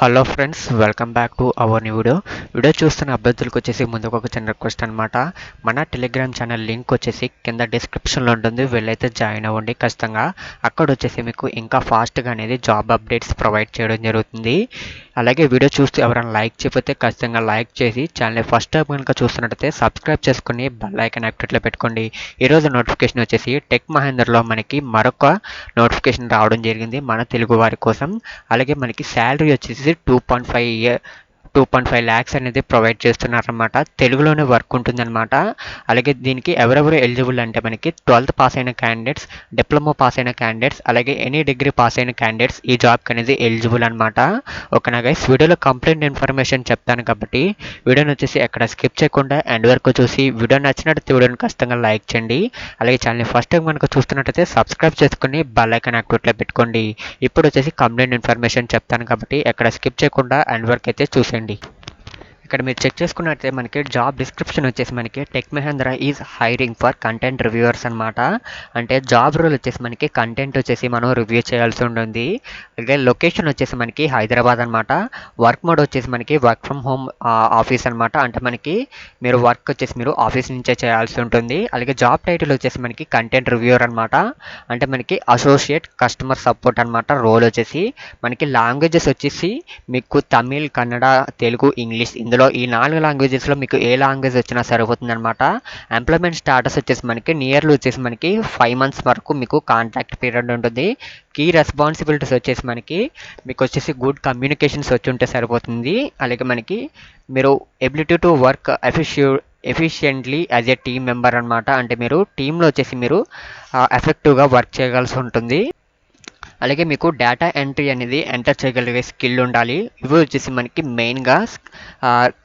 Hello friends, welcome back to our new video చూస్తున్న అభ్యర్థులకు వచ్చేసి ముందుకు ఒక చిన్న రిక్వెస్ట్ అనమాట. మన టెలిగ్రామ్ ఛానల్ లింక్ వచ్చేసి కింద డిస్క్రిప్షన్లో ఉంటుంది, వెళ్ళైతే జాయిన్ అవ్వండి ఖచ్చితంగా. అక్కడ వచ్చేసి మీకు ఇంకా ఫాస్ట్గా అనేది జాబ్ అప్డేట్స్ ప్రొవైడ్ చేయడం జరుగుతుంది. అలాగే వీడియో చూస్తూ ఎవరైనా లైక్ చేయకపోతే ఖచ్చితంగా లైక్ చేసి ఛానల్ ఫస్ట్ టైం కనుక చూస్తున్నట్టయితే సబ్స్క్రైబ్ చేసుకుని బెల్ ఐకాన్ యాక్టివేట్లో పెట్టుకోండి. ఈరోజు నోటిఫికేషన్ వచ్చేసి టెక్ మహేందర్లో మనకి మరొక నోటిఫికేషన్ రావడం జరిగింది మన తెలుగు వారి కోసం. అలాగే మనకి శాలరీ వచ్చేసి 2.5 ల్యాక్స్ అనేది ప్రొవైడ్ చేస్తున్నారన్నమాట. తెలుగులోనే వర్క్ ఉంటుందన్నమాట. అలాగే దీనికి ఎవరెవరు ఎలిజిబుల్ అంటే మనకి 12th పాస్ అయిన క్యాండిడేట్స్, డిప్లొమా పాస్ అయిన క్యాండిడేట్స్, అలాగే ఎనీ డిగ్రీ పాస్ అయిన క్యాండిడేట్స్ ఈ జాబ్కి అనేది ఎలిజిబుల్ అనమాట. ఓకేనా గైస్, వీడియోలో కంప్లీట్ ఇన్ఫర్మేషన్ చెప్తాను కాబట్టి వీడియోని వచ్చేసి ఎక్కడ స్కిప్ చేయకుండా ఎండ్ వరకు చూసి వీడియో నచ్చినట్టు వీడియోని ఖచ్చితంగా లైక్ చేయండి. అలాగే ఛానల్ని ఫస్ట్ టైం కనుక చూస్తున్నట్టయితే సబ్స్క్రైబ్ చేసుకుని బెల్ ఐకాన్ యాక్టివేట్లో పెట్టుకోండి. ఇప్పుడు వచ్చేసి కంప్లీట్ ఇన్ఫర్మేషన్ చెప్తాను కాబట్టి ఎక్కడ స్కిప్ చేయకుండా ఎండ్ వరకు అయితే చూసేయండి. ఇక్కడ మీరు చెక్ చేసుకున్నట్లయితే మనకి జాబ్ డిస్క్రిప్షన్ వచ్చేసి మనకి tech Mahindra is hiring for content reviewers అనమాట. అంటే జాబ్ రోల్ వచ్చేసి మనకి కంటెంట్ వచ్చేసి మనం రివ్యూ చేయాల్సి ఉంటుంది. అలాగే లొకేషన్ వచ్చేసి మనకి హైదరాబాద్ అనమాట. వర్క్ మోడ్ వచ్చేసి మనకి వర్క్ ఫ్రమ్ హోమ్ ఆఫీస్ అనమాట. అంటే మనకి మీరు వర్క్ వచ్చేసి మీరు ఆఫీస్ నుంచే చేయాల్సి ఉంటుంది. అలాగే జాబ్ టైటిల్ వచ్చేసి మనకి కంటెంట్ రివ్యూవర్ అనమాట. అంటే మనకి అసోసియేట్ కస్టమర్ సపోర్ట్ అనమాట. రోల్ వచ్చేసి మనకి లాంగ్వేజెస్ వచ్చేసి మీకు తమిళ్, కన్నడ, తెలుగు, ఇంగ్లీష్, ఇందులో ఈ 4 లాంగ్వేజెస్లో మీకు ఏ లాంగ్వేజ్ వచ్చినా సరిపోతుంది అనమాట. ఎంప్లాయ్మెంట్ స్టాటస్ వచ్చేసి మనకి నియర్లీ వచ్చేసి మనకి 5 months వరకు మీకు కాంట్రాక్ట్ పీరియడ్ ఉంటుంది. కీ రెస్పాన్సిబిలిటీస్ వచ్చేసి మనకి మీకు వచ్చేసి గుడ్ కమ్యూనికేషన్స్ వచ్చి ఉంటే సరిపోతుంది. అలాగే మనకి మీరు ability to work efficiently as a team member అనమాట. అంటే మీరు టీంలో వచ్చేసి మీరు ఎఫెక్టివ్గా వర్క్ చేయగలిసి ఉంటుంది. అలాగే మీకు డేటా ఎంట్రీ అనేది ఎంటర్ చేయగలిగే స్కిల్ ఉండాలి. ఇవి వచ్చేసి మనకి మెయిన్గా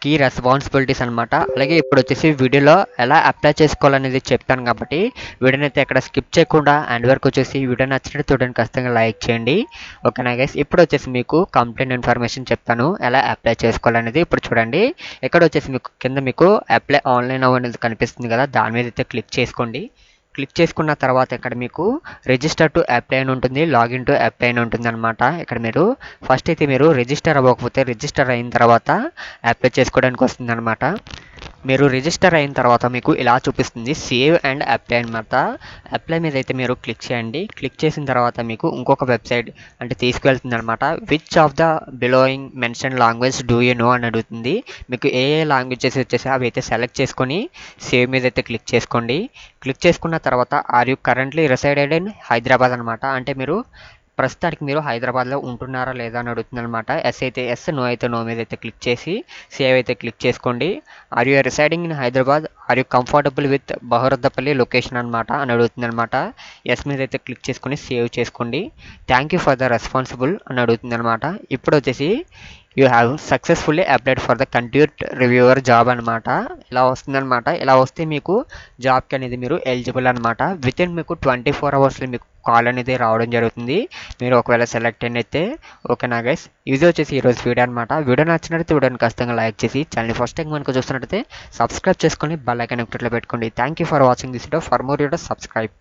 కీ రెస్పాన్సిబిలిటీస్ అనమాట. అలాగే ఇప్పుడు వచ్చేసి వీడియోలో ఎలా అప్లై చేసుకోవాలనేది చెప్తాను కాబట్టి వీడియోని అయితే ఎక్కడ స్కిప్ చేయకుండా ఎండ్ వరకు వచ్చేసి వీడియో నచ్చినట్టు చూడండి, ఖచ్చితంగా లైక్ చేయండి. ఓకేనా గైస్, ఇప్పుడు వచ్చేసి మీకు కంప్లీట్ ఇన్ఫర్మేషన్ చెప్తాను ఎలా అప్లై చేసుకోవాలనేది. ఇప్పుడు చూడండి, ఇక్కడ వచ్చేసి మీకు కింద మీకు అప్లై ఆన్లైన్ అనేది కనిపిస్తుంది కదా, దాని మీద అయితే క్లిక్ చేసుకోండి. క్లిక్ చేసుకున్న తర్వాత ఇక్కడ మీకు రిజిస్టర్ టు అప్లై అని ఉంటుంది, లాగిన్ టు అప్లై అని ఉంటుంది అనమాట. ఇక్కడ మీరు ఫస్ట్ అయితే మీరు రిజిస్టర్ అవ్వకపోతే రిజిస్టర్ అయిన తర్వాత అప్లై చేసుకోవడానికి వస్తుంది అనమాట. మీరు రిజిస్టర్ అయిన తర్వాత మీకు ఇలా చూపిస్తుంది సేవ్ అండ్ అప్లై అనమాట. అప్లై మీద అయితే మీరు క్లిక్ చేయండి. క్లిక్ చేసిన తర్వాత మీకు ఇంకొక వెబ్సైట్ అంటే తీసుకువెళ్తుంది అనమాట. Which of the bellowing mention language do you know అని అడుగుతుంది. మీకు ఏ లాంగ్వేజెస్ వచ్చేసి అవి అయితే సెలెక్ట్ చేసుకొని సేవ్ మీద అయితే క్లిక్ చేసుకోండి. క్లిక్ చేసుకున్న తర్వాత are you currently resided in Hyderabad అనమాట. అంటే మీరు ప్రస్తుతానికి మీరు హైదరాబాద్లో ఉంటున్నారా లేదా అని అడుగుతుంది అనమాట. ఎస్ అయితే ఎస్, నో అయితే నో మీద అయితే క్లిక్ చేసి సేవ్ అయితే క్లిక్ చేసుకోండి. Are you residing in Hyderabad, are you comfortable with Baharuddapalli location అనమాట అని అడుగుతుంది అనమాట. ఎస్ మీద అయితే క్లిక్ చేసుకొని సేవ్ చేసుకోండి. Thank you for the responsible అని అడుగుతుంది అనమాట. ఇప్పుడు వచ్చేసి you have successfully applied for the content reviewer job అనమాట. ఇలా వస్తుందన్నమాట. ఇలా వస్తే మీకు జాబ్కి అనేది మీరు ఎలిజిబుల్ అనమాట. విత్ ఇన్ మీకు 24 hours మీకు కాల్ అనేది రావడం జరుగుతుంది, మీరు ఒకవేళ సెలెక్ట్ అయితే. ఓకేనా గైస్, ఇది వచ్చేసి ఈరోజు వీడియో అనమాట. వీడియో నచ్చినట్లయితే వీడియోని ఖచ్చితంగా లైక్ చేసి ఛానల్ ఫస్ట్ టైం కనుక చూస్తున్నట్టయితే సబ్స్క్రైబ్ చేసుకొని బెల్ ఐకాన్ యాక్టివేట్లో పెట్టుకోండి. Thank you for watching this video. For more videos subscribe.